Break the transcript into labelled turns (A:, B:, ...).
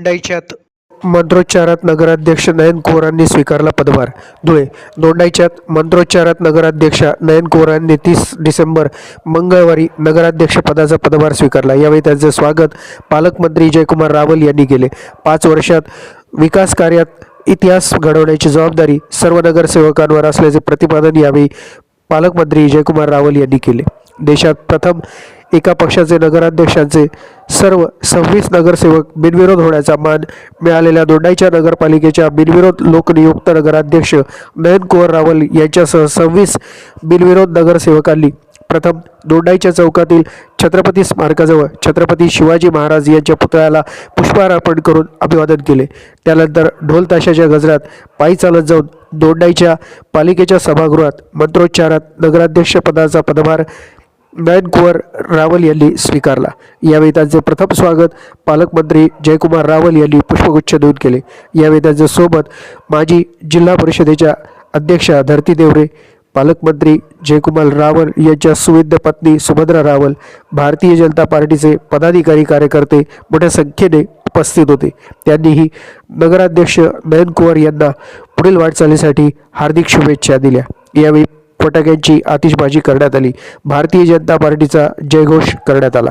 A: दोंडाईच्यात मंत्रोच्चारात नगराध्यक्ष नयन कोहरांनी स्वीकारला पदभार. धुळे. दोंडाईच्यात मंत्रोच्चारात नगराध्यक्षा नयन कोहरांनी 30 डिसेंबर मंगळवारी नगराध्यक्ष पदाचा पदभार स्वीकारला. यावेळी त्यांचे स्वागत पालकमंत्री जयकुमार रावल यांनी केले. 5 वर्षात विकास कार्यात इतिहास घडवण्याची जबाबदारी सर्व नगरसेवकांवर असल्याचे प्रतिपादन यावेळी पालकमंत्री जयकुमार रावल यांनी केले. देशात प्रथम एका पक्षाचे नगराध्यक्षांचे सर्व 26 नगरसेवक बिनविरोध होण्याचा मान मिळालेल्या दोंडाईच्या नगरपालिकेच्या बिनविरोध लोकनियुक्त नगराध्यक्ष नयन कुवर रावल यांच्यासह 26 बिनविरोध नगरसेवकांनी प्रथम दोंडाईच्या चौकातील छत्रपती स्मारकाजवळ छत्रपती शिवाजी महाराज यांच्या पुतळ्याला पुष्पहार अर्पण करून अभिवादन केले. त्यानंतर ढोल ताशाच्या गजरात पायी चालत जाऊन दोंडाईच्या पालिकेच्या सभागृहात मंत्रोच्चारात नगराध्यक्षपदाचा पदभार नयन कुवर रावल यांनी स्वीकारला. यावेळी त्यांचे प्रथम स्वागत पालकमंत्री जयकुमार रावल यांनी पुष्पगुच्छ देऊन केले. यावेळी त्यांच्या सोबत माजी जिल्हा परिषदेच्या अध्यक्षा धरती देवरे, पालकमंत्री जयकुमार रावल यांच्या सुविद्य पत्नी सुभद्रा रावल, भारतीय जनता पार्टीचे पदाधिकारी कार्यकर्ते मोठ्या संख्येने उपस्थित होते. त्यांनीही नगराध्यक्ष नयन कुवर यांना पुढील वाटचालीसाठी हार्दिक शुभेच्छा दिल्या. यावेळी फटाक्यांची आतिषबाजी करण्यात आली. भारतीय जनता पार्टीचा जयघोष करण्यात आला.